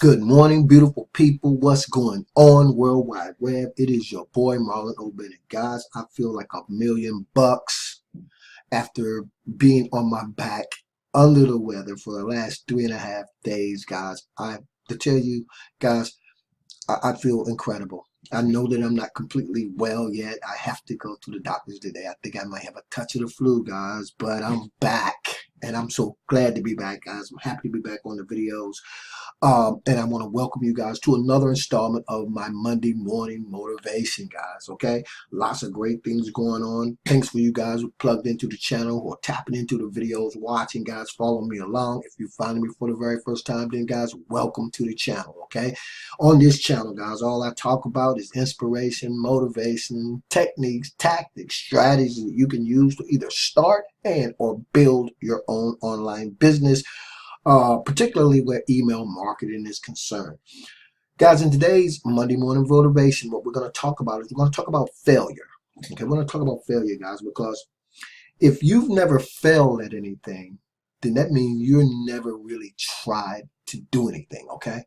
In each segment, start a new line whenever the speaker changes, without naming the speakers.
Good morning, beautiful people. What's going on, World Wide Web? It is your boy, Marlon Oben. Guys, I feel like $1,000,000 after being on my back under the weather for the last 3.5 days, guys. To tell you, guys, I feel incredible. I know that I'm not completely well yet. I have to go to the doctors today. I think I might have a touch of the flu, guys, but I'm back. And I'm so glad to be back, guys. I'm happy to be back on the videos. And I want to welcome you guys to another installment of my Monday morning motivation, guys. Okay, lots of great things going on. Thanks for you guys who plugged into the channel or tapping into the videos, watching, guys. Follow me along. If you're finding me for the very first time, then guys, welcome to the channel. Okay, on this channel, guys, all I talk about is inspiration, motivation, techniques, tactics, strategies that you can use to either start and or build your own online business. Particularly where email marketing is concerned. Guys, in today's Monday morning motivation, what we're going to talk about is we're going to talk about failure. Okay, we're going to talk about failure, guys, because if you've never failed at anything, then that means you're never really tried to do anything, okay?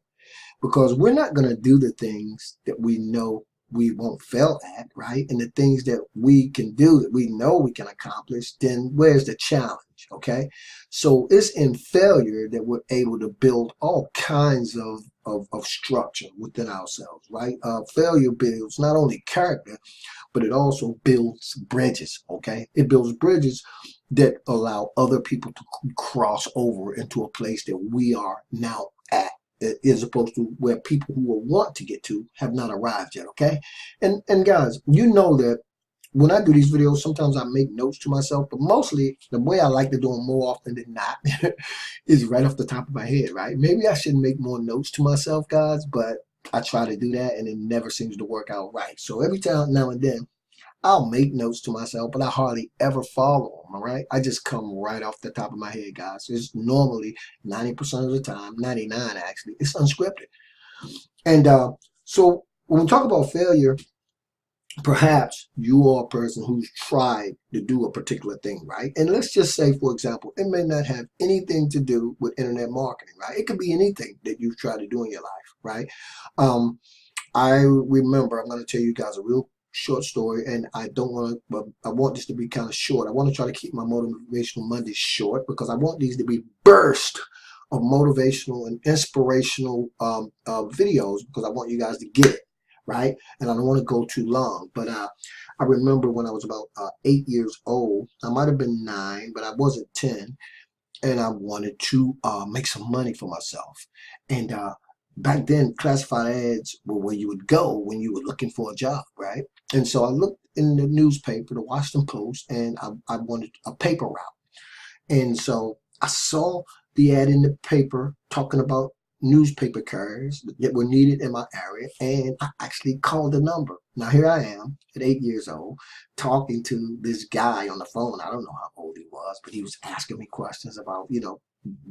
Because we're not going to do the things that we know we won't fail at, right? And the things that we can do that we know we can accomplish, then where's the challenge, okay? So it's in failure that we're able to build all kinds of structure within ourselves, right? Failure builds not only character, but it also builds bridges, okay? It builds bridges that allow other people to cross over into a place that we are now at, as opposed to where people who will want to get to have not arrived yet, okay? And guys, you know that when I do these videos, sometimes I make notes to myself, but mostly the way I like to do them more often than not is right off the top of my head, right? Maybe I should make more notes to myself, guys, but I try to do that and it never seems to work out right. So every time now and then, I'll make notes to myself, but I hardly ever follow them, all right? I just come right off the top of my head, guys. It's normally 90% of the time, 99 actually, it's unscripted. And so when we talk about failure, perhaps you are a person who's tried to do a particular thing, right? And let's just say, for example, it may not have anything to do with internet marketing, right? It could be anything that you've tried to do in your life, right? I remember, I'm going to tell you guys a real short story, and I don't want to, but I want this to be kind of short. I want to try to keep my motivational Mondays short because I want these to be burst of motivational and inspirational videos because I want you guys to get it, right? And I don't want to go too long, but I remember when I was about 8 years old. I might have been 9, but I wasn't 10, and I wanted to make some money for myself. And back then, classified ads were where you would go when you were looking for a job, right? And so I looked in the newspaper, the Washington Post, and I wanted a paper route. And so I saw the ad in the paper talking about newspaper carriers that were needed in my area, and I actually called the number. Now here I am at 8 years old talking to this guy on the phone. I don't know how old he was, but he was asking me questions about,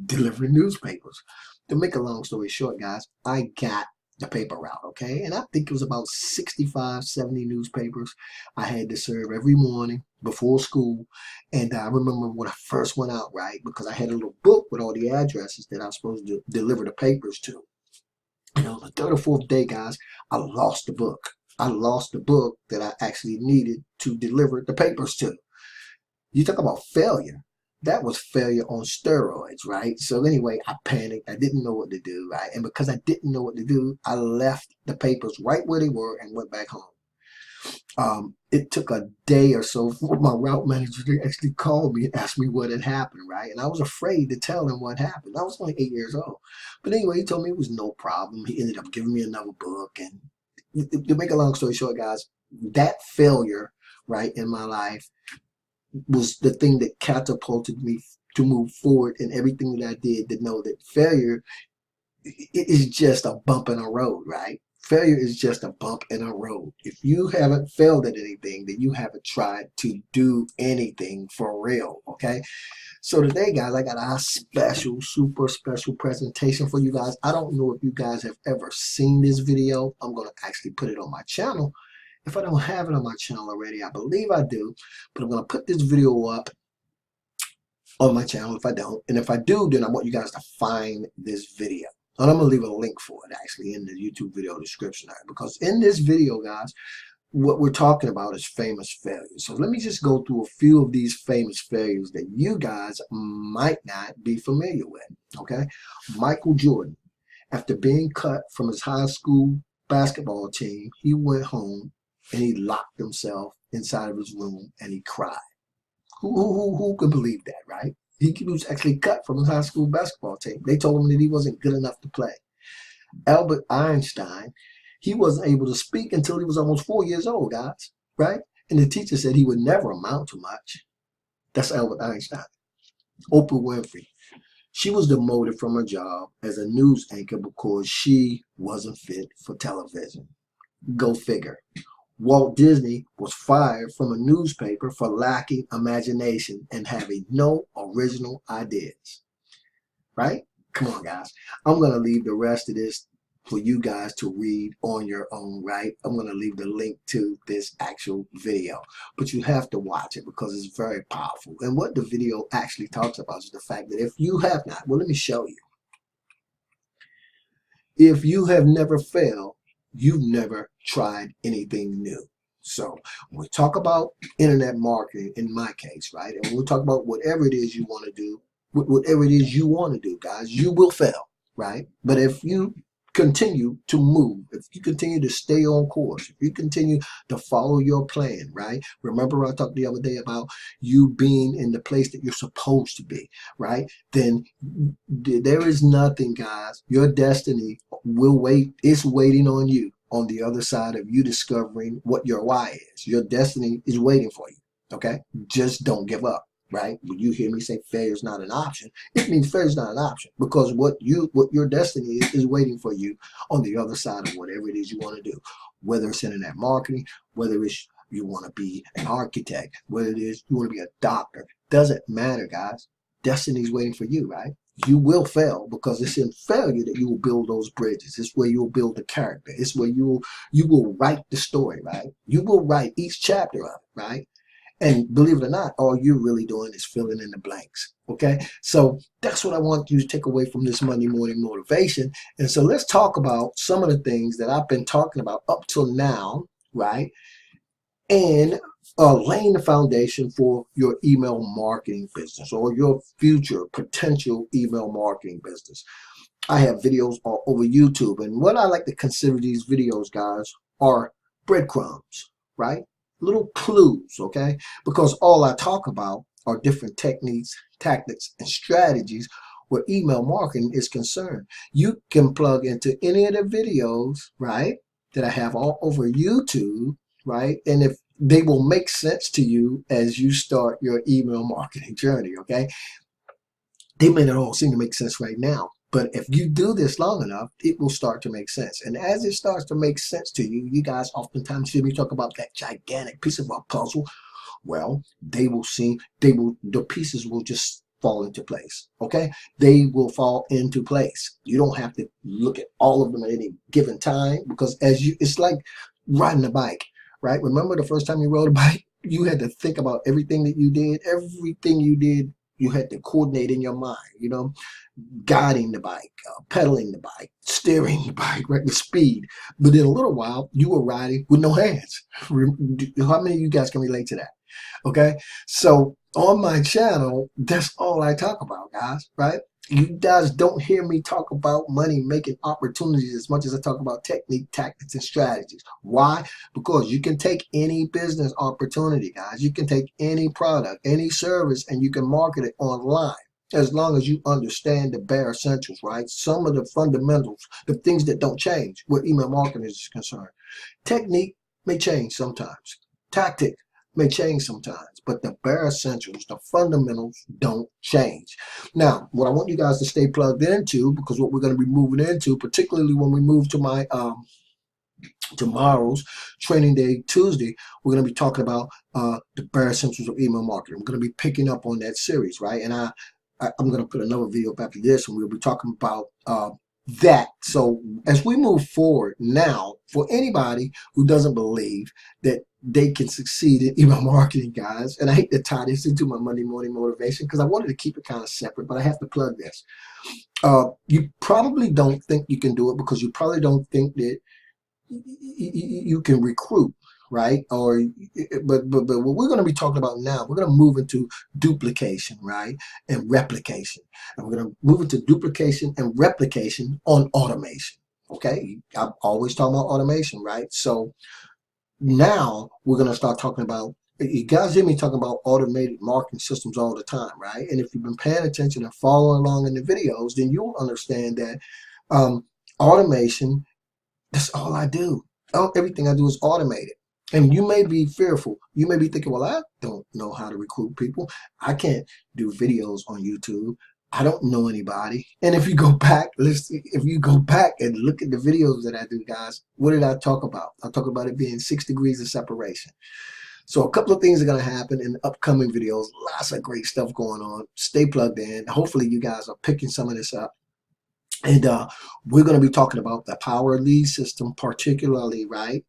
delivering newspapers. To make a long story short, guys, I got the paper route, okay? And I think it was about 65, 70 newspapers I had to serve every morning before school. And I remember when I first went out, right, because I had a little book with all the addresses that I was supposed to deliver the papers to. And on the third or fourth day, guys, I lost the book. I lost the book that I actually needed to deliver the papers to. You talk about failure. That was failure on steroids, right? So anyway, I panicked. I didn't know what to do, right? And because I didn't know what to do, I left the papers right where they were and went back home. It took a day or so for my route manager to actually call me and ask me what had happened, right? And I was afraid to tell him what happened. I was only 8 years old. But anyway, he told me it was no problem. He ended up giving me another book. And to make a long story short, guys, that failure, right, in my life was the thing that catapulted me to move forward in everything that I did, to know that failure is just a bump in a road, right? Failure is just a bump in a road. If you haven't failed at anything, then you haven't tried to do anything for real, okay? So today, guys, I got a special, super special presentation for you guys. I don't know if you guys have ever seen this video. I'm going to actually put it on my channel. If I don't have it on my channel already, I believe I do, but I'm going to put this video up on my channel if I don't. And if I do, then I want you guys to find this video. And I'm going to leave a link for it actually in the YouTube video description, because in this video, guys, what we're talking about is famous failures. So let me just go through a few of these famous failures that you guys might not be familiar with. Okay. Michael Jordan, after being cut from his high school basketball team, he went home and he locked himself inside of his room and he cried. Who could believe that, right? He was actually cut from his high school basketball team. They told him that he wasn't good enough to play. Albert Einstein, he wasn't able to speak until he was almost 4 years old, guys, right? And the teacher said he would never amount to much. That's Albert Einstein. Oprah Winfrey, she was demoted from her job as a news anchor because she wasn't fit for television. Go figure. Walt Disney was fired from a newspaper for lacking imagination and having no original ideas. Right? Come on, guys. I'm going to leave the rest of this for you guys to read on your own, right? I'm going to leave the link to this actual video, but you have to watch it because it's very powerful. And what the video actually talks about is the fact that if you have not, well, let me show you. If you have never failed, you've never tried anything new. So when we talk about internet marketing, in my case, right, and when we talk about whatever it is you want to do, guys, you will fail, right? But if you continue to move, if you continue to stay on course, if you continue to follow your plan, right? Remember I talked the other day about you being in the place that you're supposed to be, right? Then there is nothing, guys. Your destiny will wait. It's waiting on you on the other side of you discovering what your why is. Your destiny is waiting for you, okay? Just don't give up. Right? When you hear me say failure is not an option, it means failure is not an option, because what your destiny is waiting for you on the other side of whatever it is you want to do. Whether it's internet marketing, whether it's you want to be an architect, whether it is you want to be a doctor, doesn't matter, guys. Destiny is waiting for you, right? You will fail because it's in failure that you will build those bridges. It's where you'll build the character. It's where you will write the story, right? You will write each chapter of it, right? And believe it or not, all you're really doing is filling in the blanks, okay? So that's what I want you to take away from this Monday morning motivation. And so let's talk about some of the things that I've been talking about up till now, right? And laying the foundation for your email marketing business or your future potential email marketing business. I have videos all over YouTube. And what I like to consider these videos, guys, are breadcrumbs, right? Little clues, okay? Because all I talk about are different techniques, tactics, and strategies where email marketing is concerned. You can plug into any of the videos, right, that I have all over YouTube, right? And if they will make sense to you as you start your email marketing journey, okay? They may not all seem to make sense right now, but if you do this long enough, it will start to make sense. And as it starts to make sense to you, you guys oftentimes hear me talk about that gigantic piece of a puzzle. Well, the pieces will just fall into place, okay? They will fall into place. You don't have to look at all of them at any given time, because it's like riding a bike, right? Remember the first time you rode a bike? You had to think about everything that you did. Everything you did, you had to coordinate in your mind, you know? Guiding the bike, pedaling the bike, steering the bike, right, with speed. But in a little while, you were riding with no hands. How many of you guys can relate to that? Okay, so on my channel, that's all I talk about, guys, right? You guys don't hear me talk about money making opportunities as much as I talk about technique, tactics, and strategies. Why? Because you can take any business opportunity, guys. You can take any product, any service, and you can market it online, as long as you understand the bare essentials, right? Some of the fundamentals, the things that don't change where email marketing is concerned. Technique may change sometimes. Tactic may change sometimes, but the bare essentials, the fundamentals don't change. Now, what I want you guys to stay plugged into, because what we're going to be moving into, particularly when we move to my tomorrow's training day, Tuesday, we're going to be talking about the bare essentials of email marketing. We're going to be picking up on that series, right? And I'm going to put another video up after this, and we'll be talking about that. So as we move forward now, for anybody who doesn't believe that they can succeed in email marketing, guys. And I hate to tie this into my Monday morning motivation because I wanted to keep it kind of separate, but I have to plug this. You probably don't think you can do it because you probably don't think that you can recruit, right? Or but what we're going to be talking about now, we're going to move into duplication, right, and replication, and we're going to move into duplication and replication on automation. Okay, I'm always talking about automation, right? So now we're going to start talking about, you guys hear me talking about automated marketing systems all the time, right? And if you've been paying attention and following along in the videos, then you'll understand that automation, that's all I do. Everything I do is automated. And you may be fearful. You may be thinking, well, I don't know how to recruit people. I can't do videos on YouTube. I don't know anybody. And if you go back, if you go back and look at the videos that I do, guys, what did I talk about? I talked about it being 6 degrees of separation. So a couple of things are going to happen in the upcoming videos. Lots of great stuff going on. Stay plugged in. Hopefully you guys are picking some of this up. And we're going to be talking about the power lead system, particularly, right,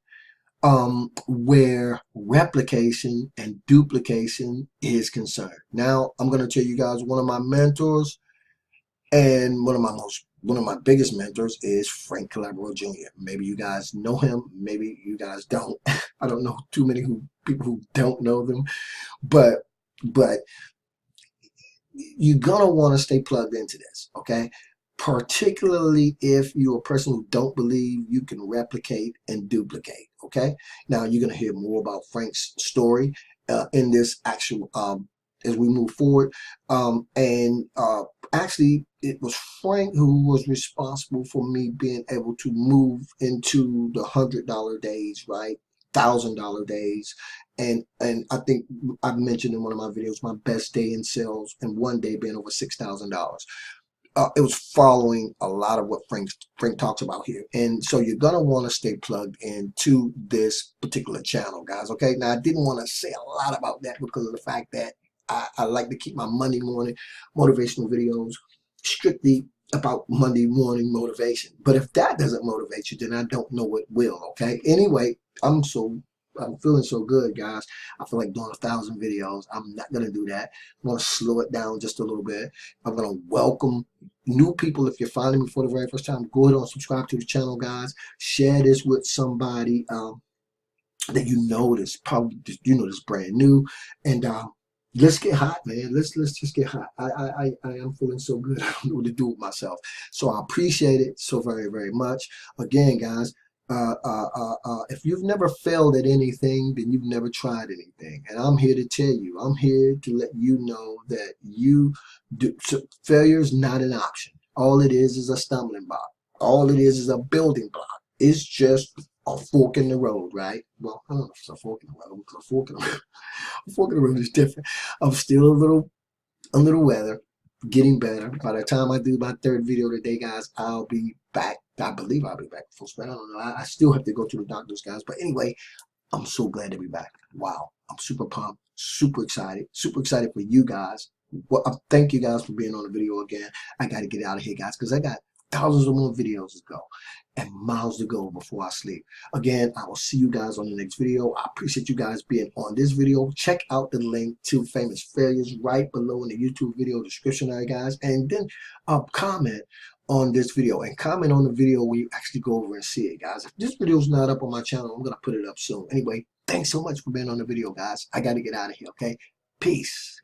where replication and duplication is concerned. Now, I'm going to tell you guys, one of my mentors and one of my biggest mentors is Frank Calabro Jr. Maybe you guys know him, maybe you guys don't. I don't know too many people who don't know them, but you're gonna want to stay plugged into this, okay? Particularly if you're a person who don't believe you can replicate and duplicate, okay? Now you're going to hear more about Frank's story in this actual as we move forward, actually it was Frank who was responsible for me being able to move into the $100 days, right, $1,000 days, and I think I've mentioned in one of my videos my best day in sales and one day being over $6,000. It was following a lot of what Frank talks about here. And so you're going to want to stay plugged into this particular channel, guys. Okay. Now, I didn't want to say a lot about that because of the fact that I like to keep my Monday morning motivational videos strictly about Monday morning motivation. But if that doesn't motivate you, then I don't know what will. Okay. Anyway, I'm feeling so good, guys. I feel like doing 1,000 videos. I'm not going to do that. I'm going to slow it down just a little bit. I'm going to welcome new people. If you're finding me for the very first time, go ahead and subscribe to the channel, guys. Share this with somebody that you know that's probably, that's brand new. And let's get hot, man. Let's just get hot. I am feeling so good. I don't know what to do with myself. So I appreciate it so very, very much. Again, guys, if you've never failed at anything, then you've never tried anything. And I'm here to tell you, I'm here to let you know that failure is not an option. All it is a stumbling block. All it is a building block. It's just a fork in the road, right? Well, I don't know if it's a fork in the road, because a fork in the road is different. I'm still a little weather, getting better. By the time I do my 3rd video today, guys, I'll be back. I believe I'll be back full speed. I don't know. I still have to go to the doctors, guys. But anyway, I'm so glad to be back. Wow. I'm super pumped, super excited for you guys. Well, thank you guys for being on the video again. I got to get out of here, guys, because I got thousands of more videos to go and miles to go before I sleep. Again, I will see you guys on the next video. I appreciate you guys being on this video. Check out the link to Famous Failures right below in the YouTube video description there, guys. And then comment on this video and comment on the video where you actually go over and see it, guys. If this video is not up on my channel, I'm going to put it up soon. Anyway, thanks so much for being on the video, guys. I got to get out of here, okay? Peace.